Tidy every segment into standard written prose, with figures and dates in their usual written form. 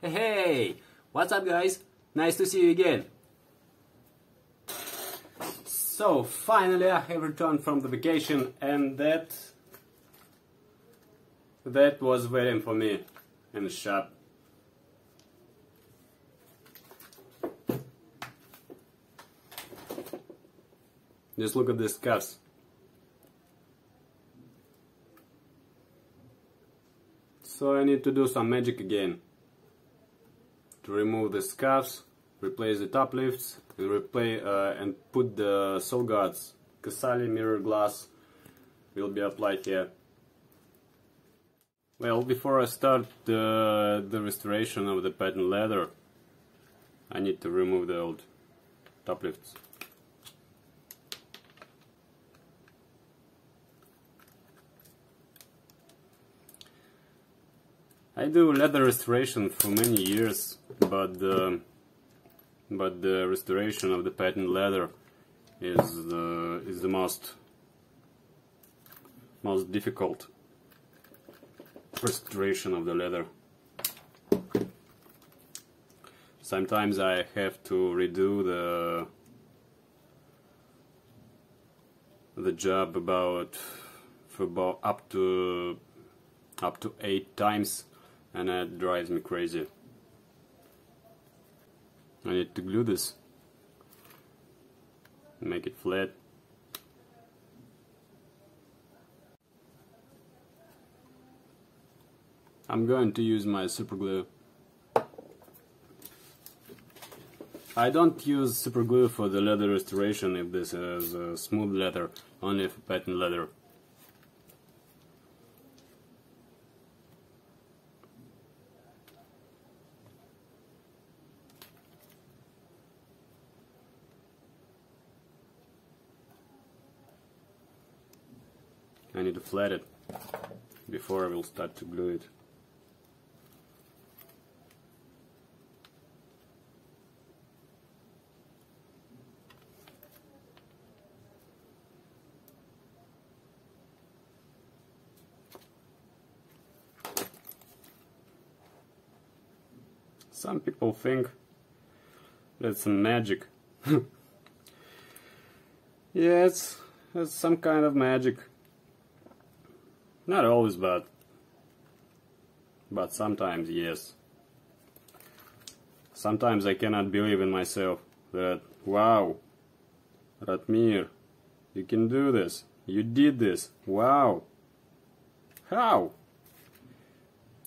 Hey, what's up guys? Nice to see you again. So finally I have returned from the vacation, and that was waiting for me in the shop. Just look at these cuffs. So I need to do some magic again to remove the scuffs, replace the top lifts, and put the soul guards. Casali mirror glass will be applied here. Well, before I start the restoration of the patent leather, I need to remove the old top lifts. I do leather restoration for many years, but the restoration of the patent leather is the most difficult restoration of the leather. Sometimes I have to redo the job up to 8 times. And that drives me crazy. I need to glue this, make it flat. I'm going to use my super glue. I don't use super glue for the leather restoration if this is smooth leather, only for patent leather. I need to flat it before I will start to glue it. Some people think that's some magic. Yeah, it's some kind of magic. Not always, but sometimes, yes. Sometimes I cannot believe in myself that, wow, Ratmir, you can do this. You did this. Wow. How?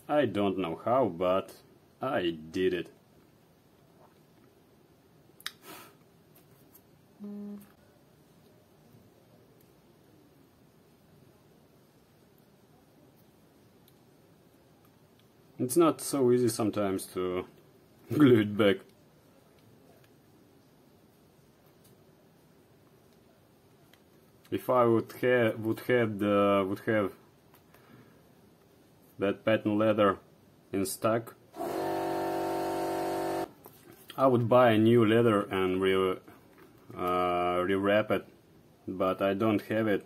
I don't know how, but I did it. It's not so easy sometimes to glue it back. If I would have that patent leather in stock, I would buy a new leather and rewrap it, but I don't have it,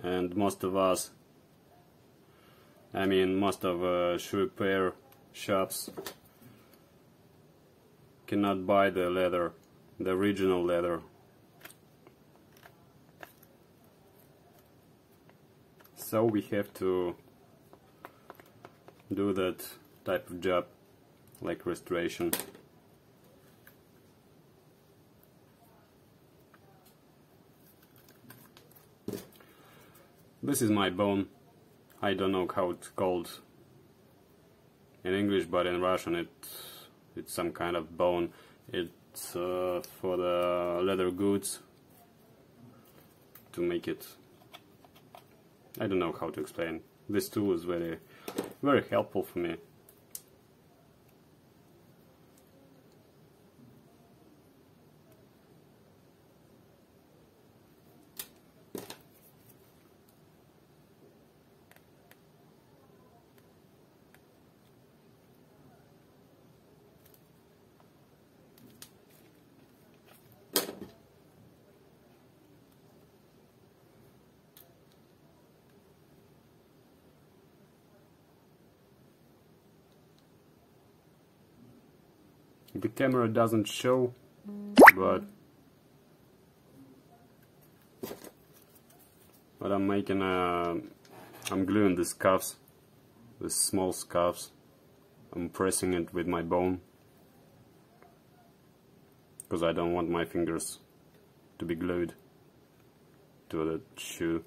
and most of shoe repair shops cannot buy the leather, the original leather. So we have to do that type of job, like restoration. This is my bone. I don't know how it's called in English, but in Russian it's some kind of bone. It's for the leather goods, to make it. I don't know how to explain. This tool is very, very helpful for me. The camera doesn't show, but I'm making I'm gluing the scuffs, the small scuffs. I'm pressing it with my bone because I don't want my fingers to be glued to the shoe.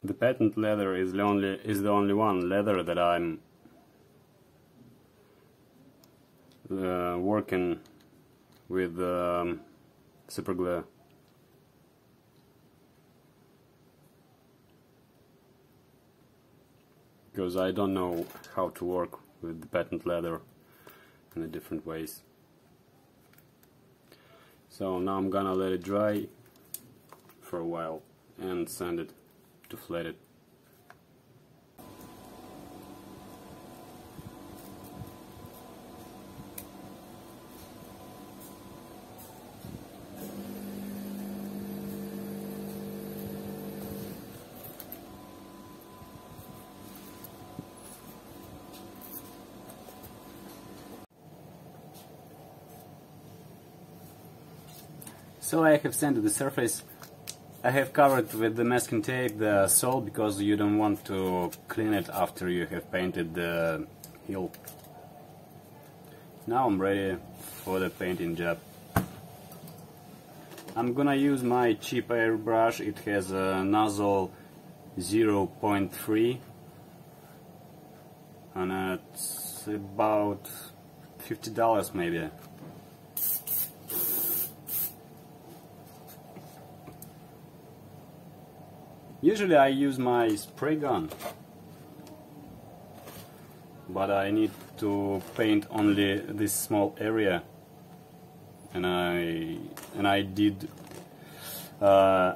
The patent leather is the only one leather that I'm working with super glue. Because I don't know how to work with the patent leather in the different ways. So now I'm gonna let it dry for a while and sand it to flat it. So I have sanded the surface. I have covered with the masking tape the sole because you don't want to clean it after you have painted the heel. Now I'm ready for the painting job. I'm gonna use my cheap airbrush. It has a nozzle 0.3 and it's about $50 maybe. Usually I use my spray gun, but I need to paint only this small area, and I did a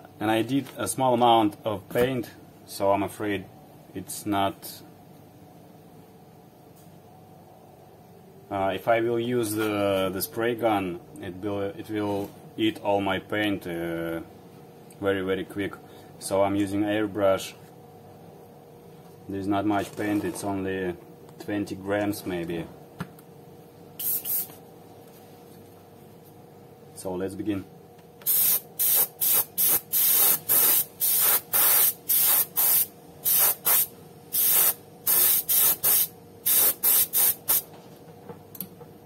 small amount of paint, so I'm afraid it's not. If I will use the spray gun, it will eat all my paint very quick. So I'm using airbrush. There's not much paint, it's only 20 grams maybe. So let's begin.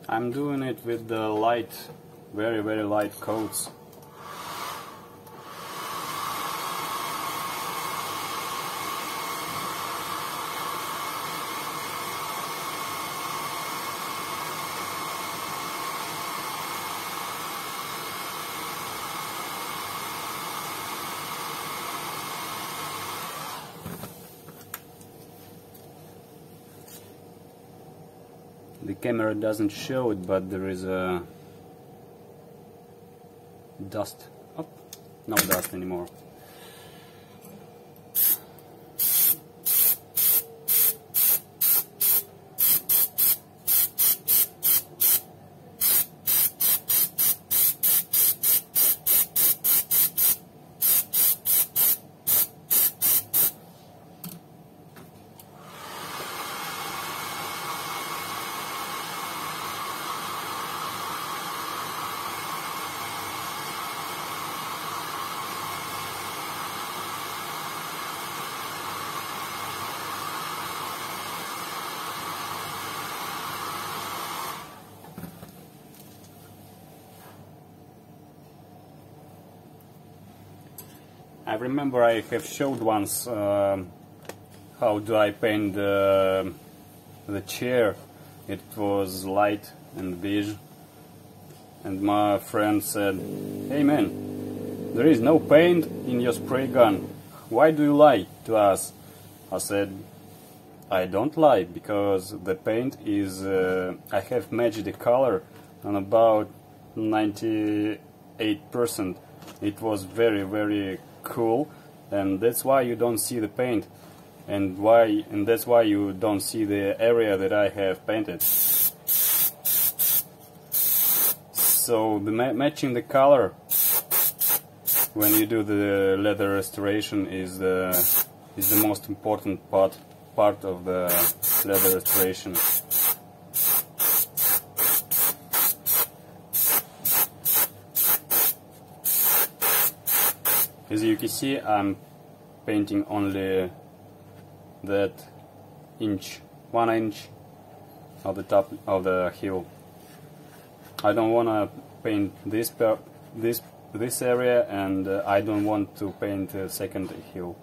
I'm doing it with the light, very light coats. The camera doesn't show it, but there is a dust. Oh, no dust anymore. I remember I have showed once how do I paint the chair. It was light and beige, and my friend said, "Hey man, there is no paint in your spray gun. Why do you lie to us?" I said, "I don't lie, because the paint is I have matched the color on about 98%. It was very cool, and that's why you don't see the paint, and that's why you don't see the area that I have painted." So the matching the color when you do the leather restoration is is the most important part of the leather restoration. As you can see, I'm painting only that 1 inch of the top of the heel. I don't want to paint this area, and I don't want to paint the second heel.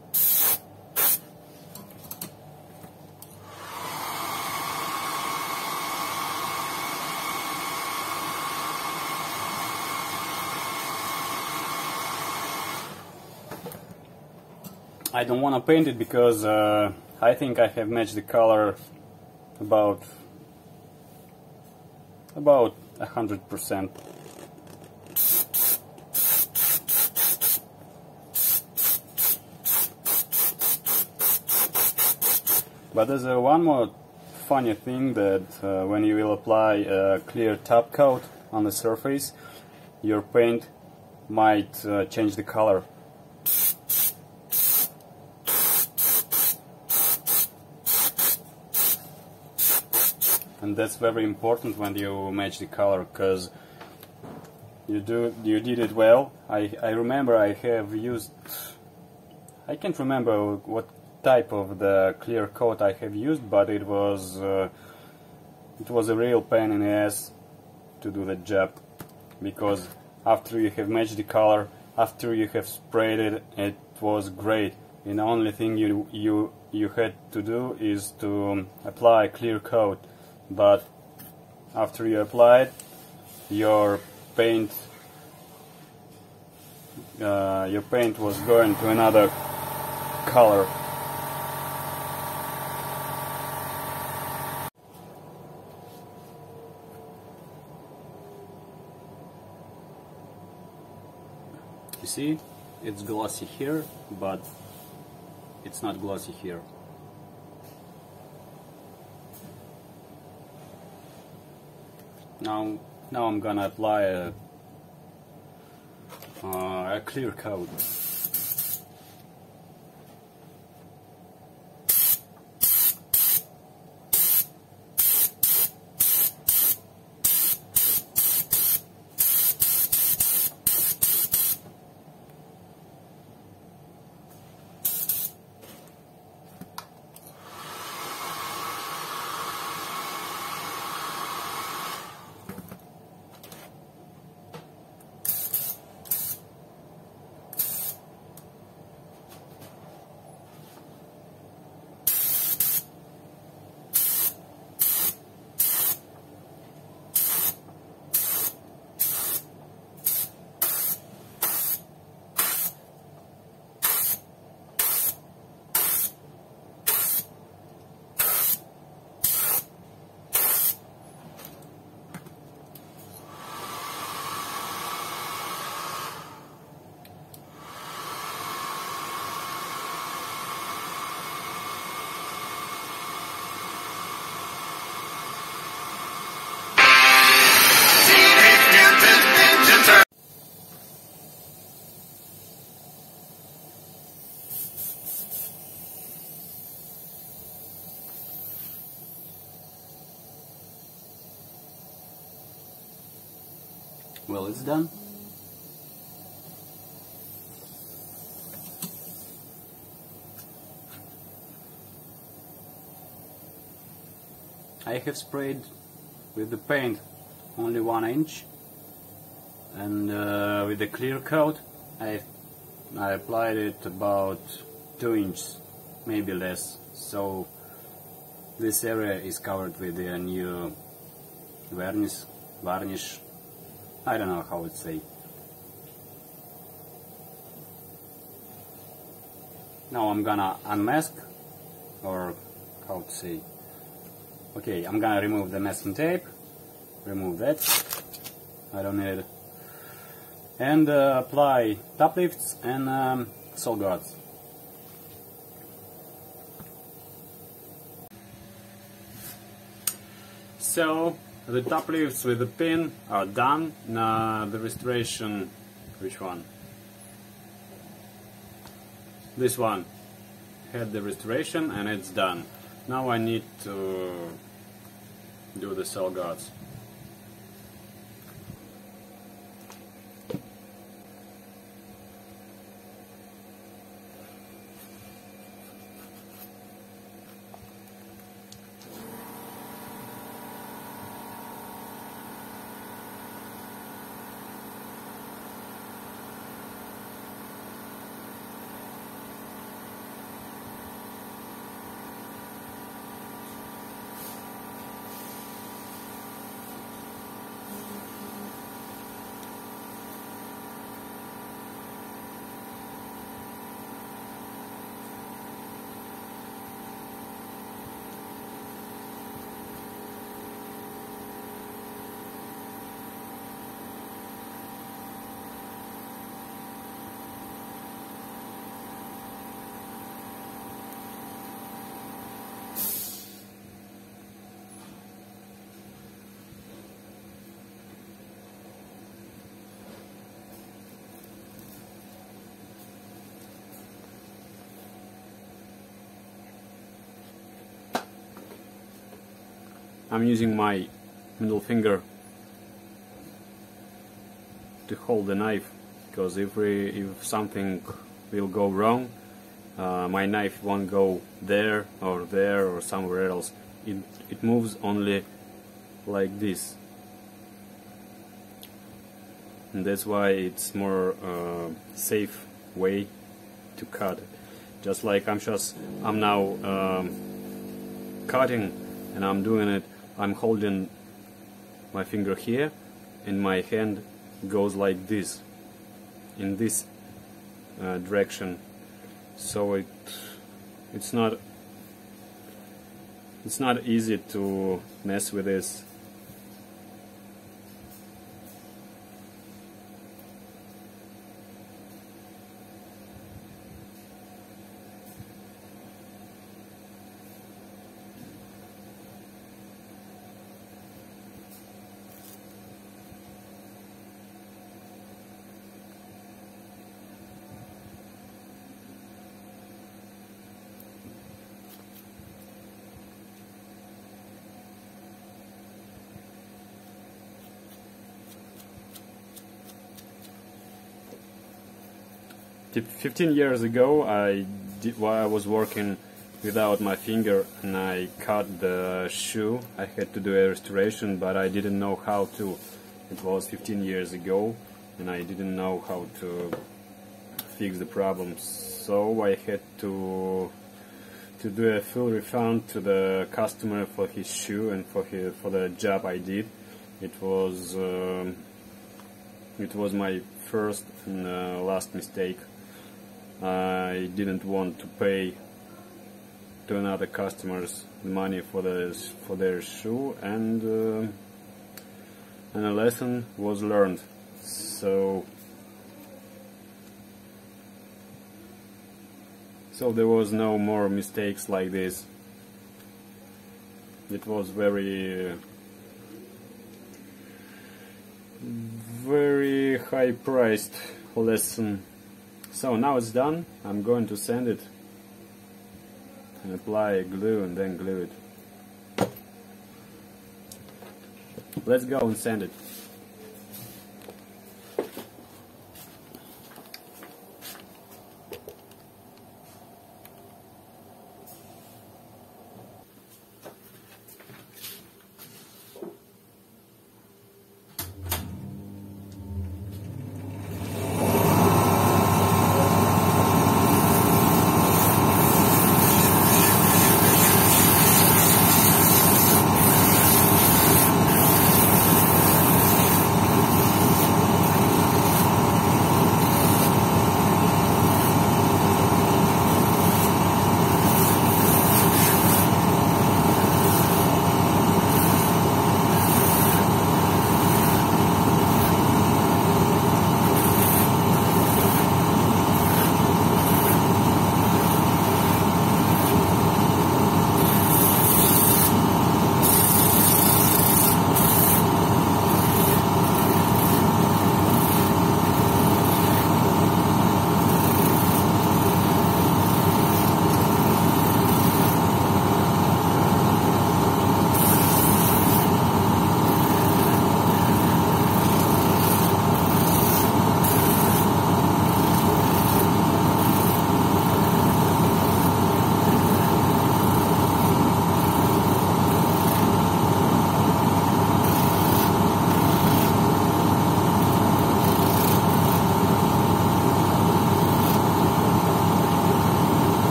I don't want to paint it because I think I have matched the color about 100%. But there's one more funny thing, that when you will apply a clear top coat on the surface, your paint might change the color. And that's very important when you match the color, because you did it well. I remember I have used, I can't remember what type of the clear coat I have used, but it was a real pain in the ass to do that job, because after you have matched the color, after you have sprayed it, it was great. And the only thing you had to do is to apply a clear coat. But after you apply it, your paint was going to another color. You see, it's glossy here, but it's not glossy here. Now I'm gonna apply a clear coat. Well, it's done. I have sprayed with the paint only 1 inch, and with the clear coat I applied it about 2 inches, maybe less. So this area is covered with the new varnish. I don't know how to say. Now I'm gonna unmask, or how to say. Okay, I'm gonna remove the masking tape, remove that, I don't need it, and apply top lifts and sole guards. So the top lifts with the pin are done. Now the restoration, which one? This one had the restoration and it's done. Now I need to do the cell guards. I'm using my middle finger to hold the knife, because if something will go wrong, my knife won't go there or somewhere else. It moves only like this, and that's why it's more safe way to cut. Just like I'm now cutting, and I'm doing it. I'm holding my finger here, and my hand goes like this, in this direction. So it's not easy to mess with this. "15 years ago, I was working without my finger, and I cut the shoe. I had to do a restoration, but I didn't know how to. It was 15 years ago, and I didn't know how to fix the problem. So I had to do a full refund to the customer for his shoe and for the job I did. It was my first and last mistake. I didn't want to pay to another customers money for their shoe, and a lesson was learned. So there was no more mistakes like this. It was very high priced lesson. So now it's done. I'm going to sand it and apply glue and then glue it. Let's go and sand it.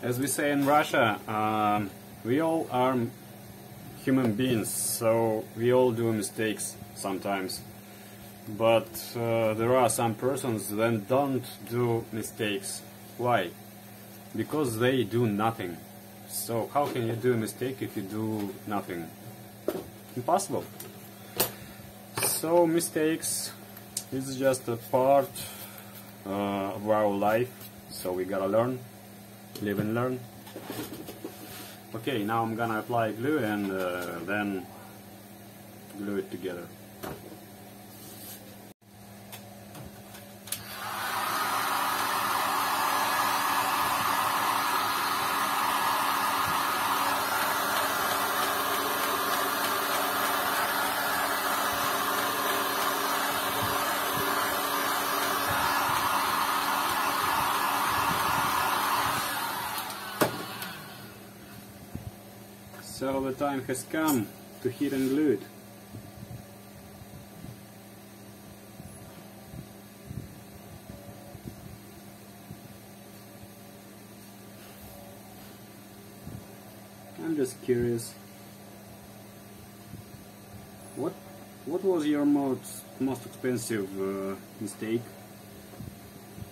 as we say in Russia, we all are human beings, so we all do mistakes sometimes. But there are some persons that don't do mistakes. Why? Because they do nothing. So how can you do a mistake if you do nothing? Impossible. So mistakes is just a part of our life, so we gotta learn, live and learn. Okay, now I'm gonna apply glue and then glue it together. So the time has come to heat and glue it. I'm just curious. What was your most expensive mistake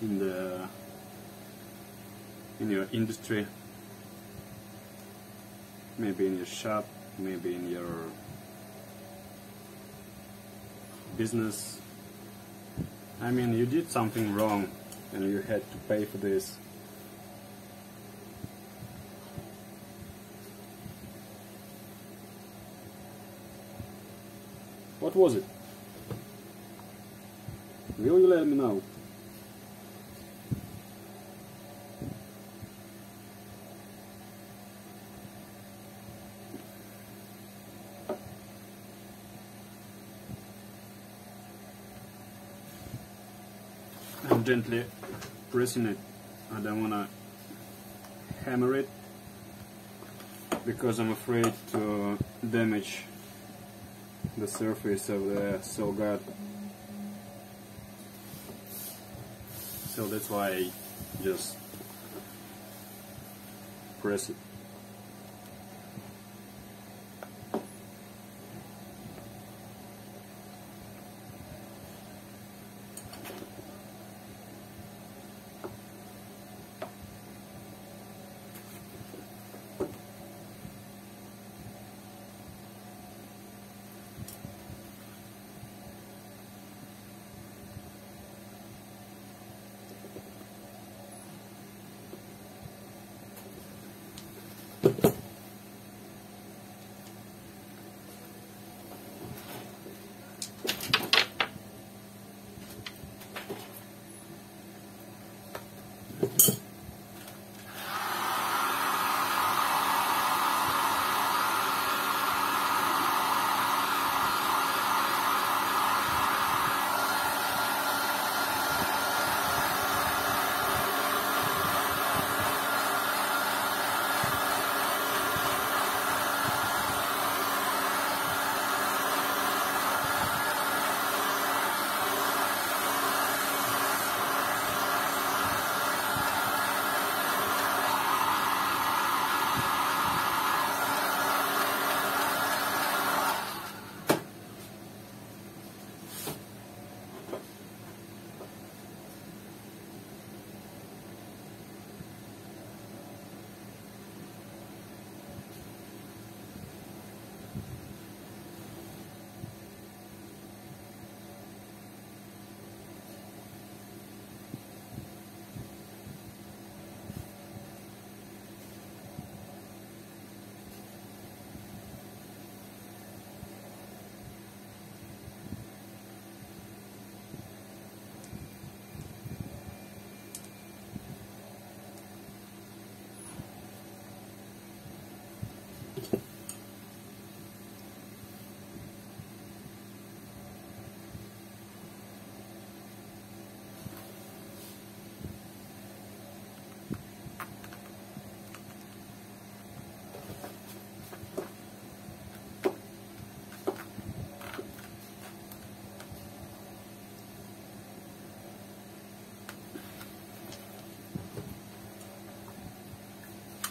in your industry? Maybe in your shop, maybe in your business. I mean, you did something wrong and you had to pay for this. What was it? Will you let me know? I'm gently pressing it. I don't want to hammer it because I'm afraid to damage the surface of the saw guard. So that's why I just press it.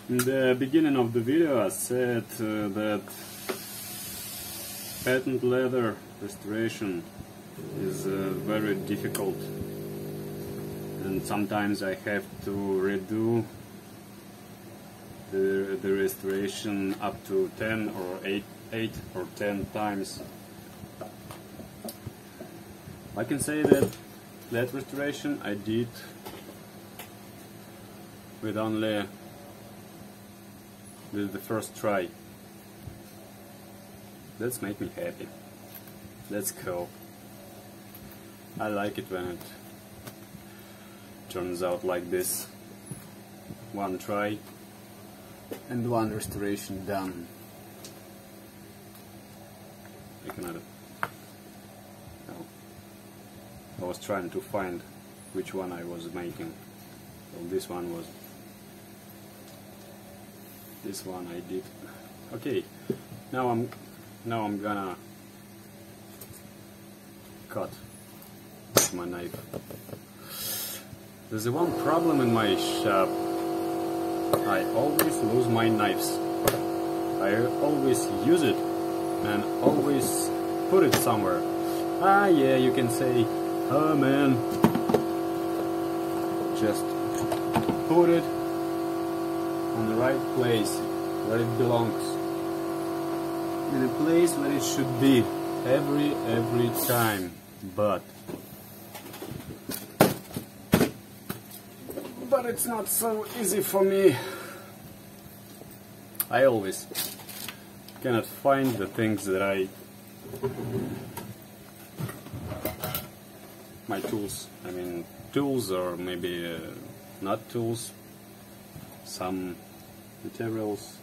In the beginning of the video I said that patent leather restoration is very difficult, and sometimes I have to redo the restoration up to 10 or 8 or 10 times. I can say that that restoration I did with only the first try. That's make me happy. That's cool. I like it when it turns out like this. One try and one restoration done. I cannot. No. I was trying to find which one I was making. So this one was. This one I did. Okay. Now I'm gonna cut with my knife. There's one problem in my shop. I always lose my knives. I always use it and always put it somewhere. Ah, yeah, you can say, oh man, just put it on the right place where it belongs, in a place where it should be every time. But it's not so easy for me. I always cannot find the things that my tools, I mean tools, or maybe not tools, some materials.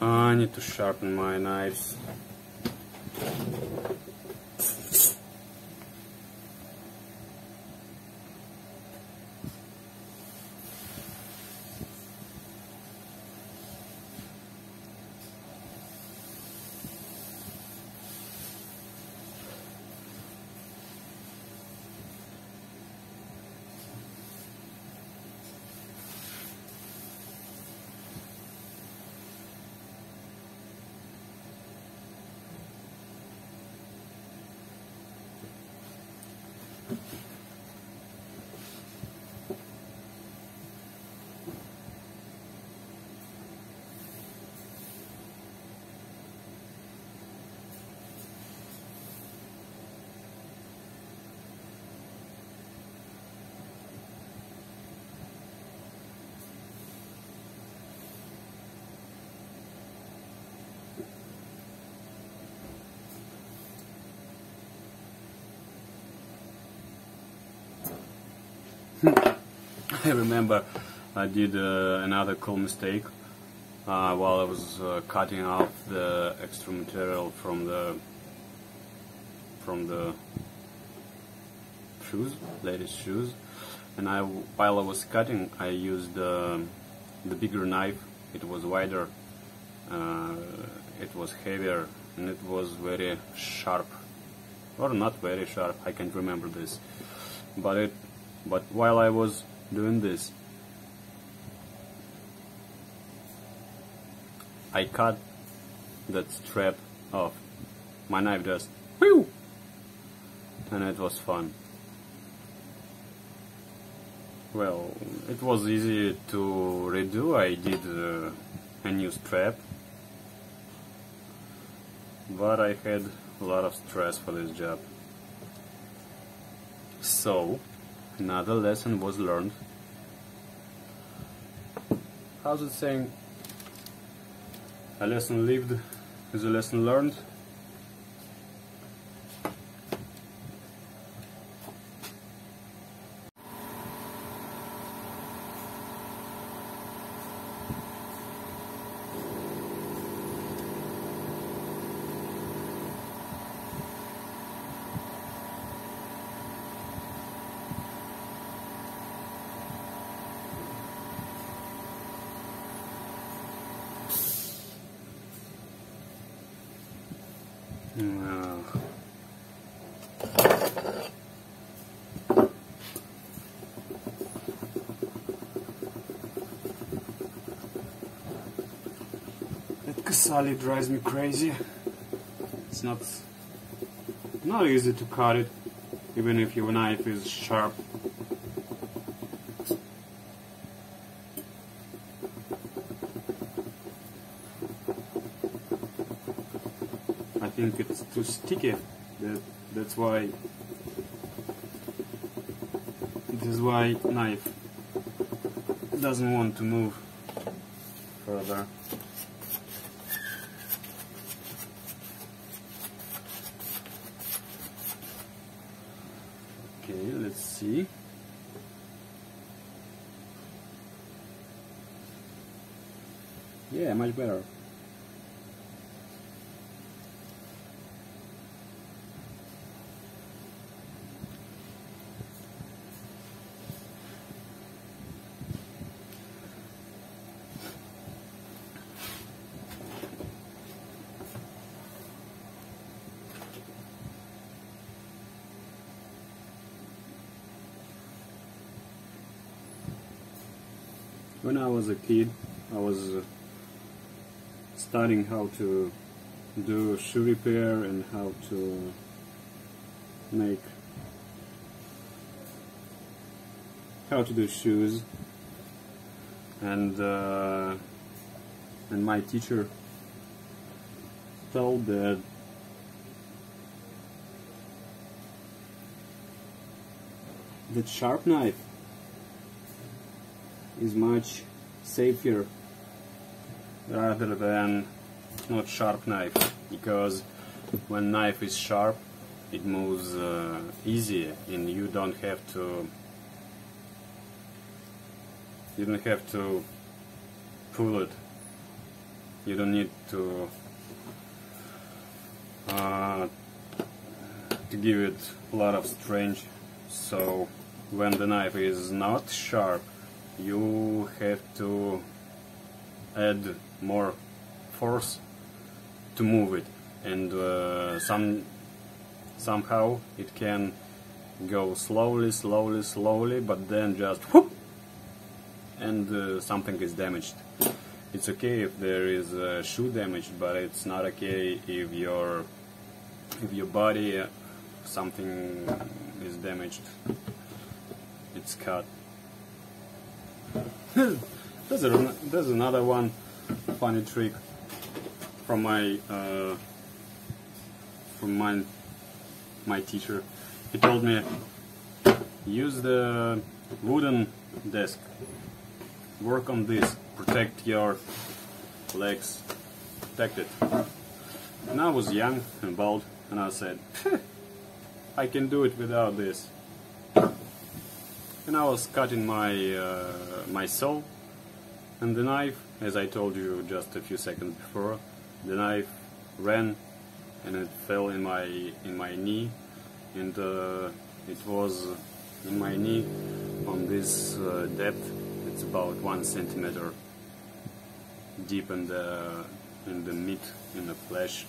I need to sharpen my knives. I remember I did another cool mistake while I was cutting off the extra material from the shoes, ladies' shoes, and while I was cutting, I used the bigger knife. It was wider, it was heavier, and it was very sharp, or not very sharp. I can't remember this, but while I was doing this, I cut that strap off. My knife just whew, and it was fun. Well, it was easy to redo. I did a new strap, but I had a lot of stress for this job. So another lesson was learned. How's it saying? A lesson lived is a lesson learned. That Casali drives me crazy. It's not easy to cut it, even if your knife is sharp. I think it's too sticky. That's why. This is why knife doesn't want to move further. Okay, let's see. Yeah, much better. When I was a kid, I was studying how to do shoe repair and how to do shoes, and my teacher told that sharp knife is much safer rather than not sharp knife, because when knife is sharp it moves easier and you don't have to pull it. You don't need to give it a lot of strength. So when the knife is not sharp, you have to add more force to move it, and somehow it can go slowly, but then just whoop, and something is damaged. It's okay if there is shoe damage, but it's not okay if your body something is damaged. It's cut. There's another one funny trick from my teacher. He told me, use the wooden desk, work on this, protect your legs, protect it. And I was young and bald, and I said, I can do it without this. And I was cutting my sole, and the knife, as I told you just a few seconds before, the knife ran and it fell in my knee, and it was in my knee on this depth. It's about 1 centimeter deep in the meat, in the flesh.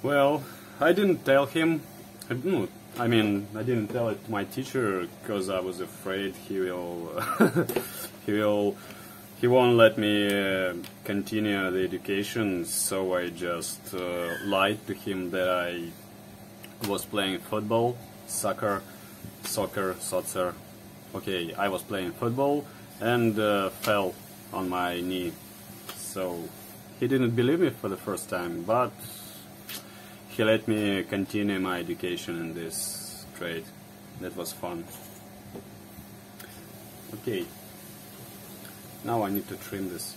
Well, I didn't tell him. I didn't tell it to my teacher because I was afraid he won't let me continue the education. So I just lied to him that I was playing football, soccer. Okay, I was playing football and fell on my knee. So he didn't believe me for the first time, but he let me continue my education in this trade. That was fun. Okay, now I need to trim this.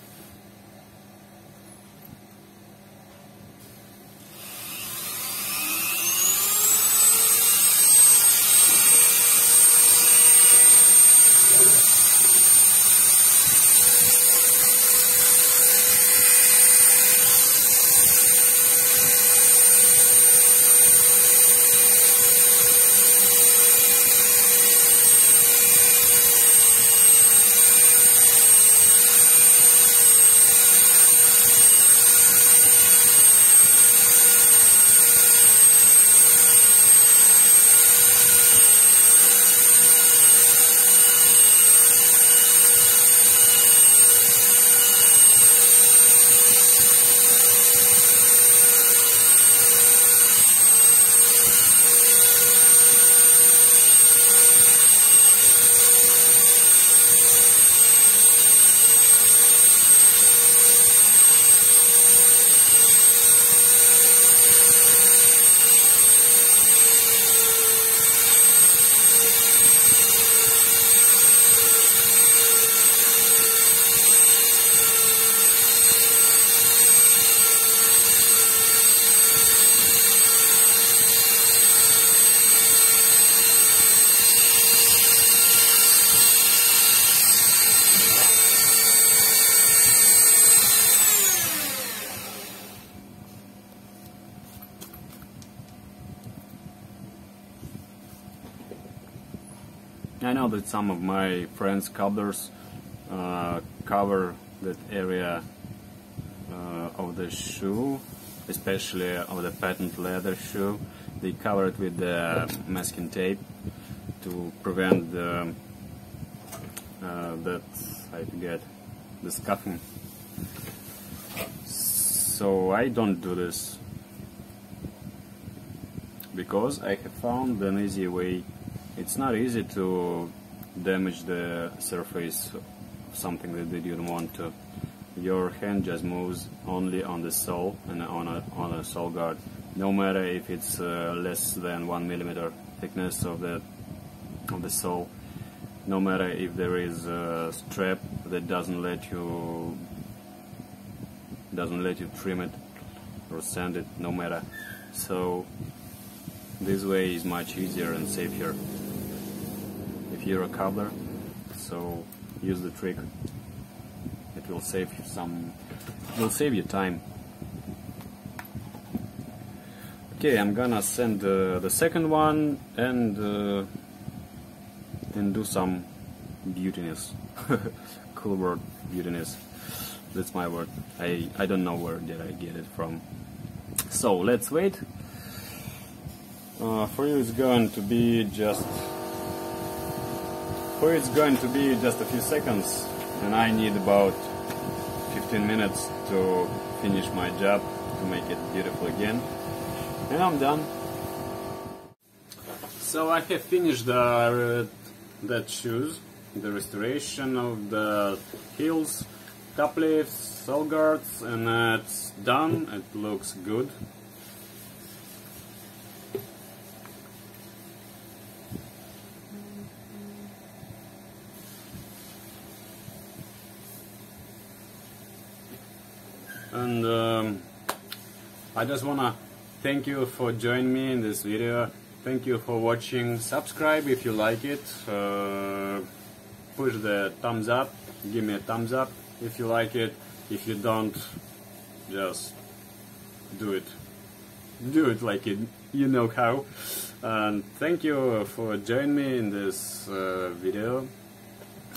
I know that some of my friends cobblers cover that area of the shoe, especially of the patent leather shoe. They cover it with the masking tape to prevent the that I forget the scuffing. So I don't do this because I have found an easy way. It's not easy to damage the surface of something that you don't want to. Your hand just moves only on the sole and on a sole guard, no matter if it's less than 1 millimeter thickness of the sole, no matter if there is a strap that doesn't let you trim it or sand it, no matter. So this way is much easier and safer if you're a cobbler. So use the trick. It will save you time. Okay, I'm gonna send the second one and do some beautiness. Cool word, beautiness. That's my word. I don't know where did I get it from. So let's wait. For you it's going to be just a few seconds, and I need about 15 minutes to finish my job, to make it beautiful again, and I'm done. So I have finished that shoes, the restoration of the heels, top lifts, sole guards, and it's done. It looks good. And I just wanna thank you for joining me in this video. Thank you for watching. Subscribe if you like it. Push the thumbs up. Give me a thumbs up if you like it. If you don't, just do it. Do it like you know how. And thank you for joining me in this video.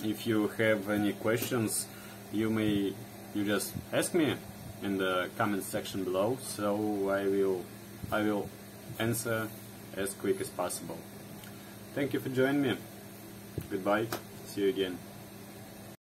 If you have any questions, you just ask me in the comment section below, so I will answer as quick as possible. Thank you for joining me. Goodbye. See you again.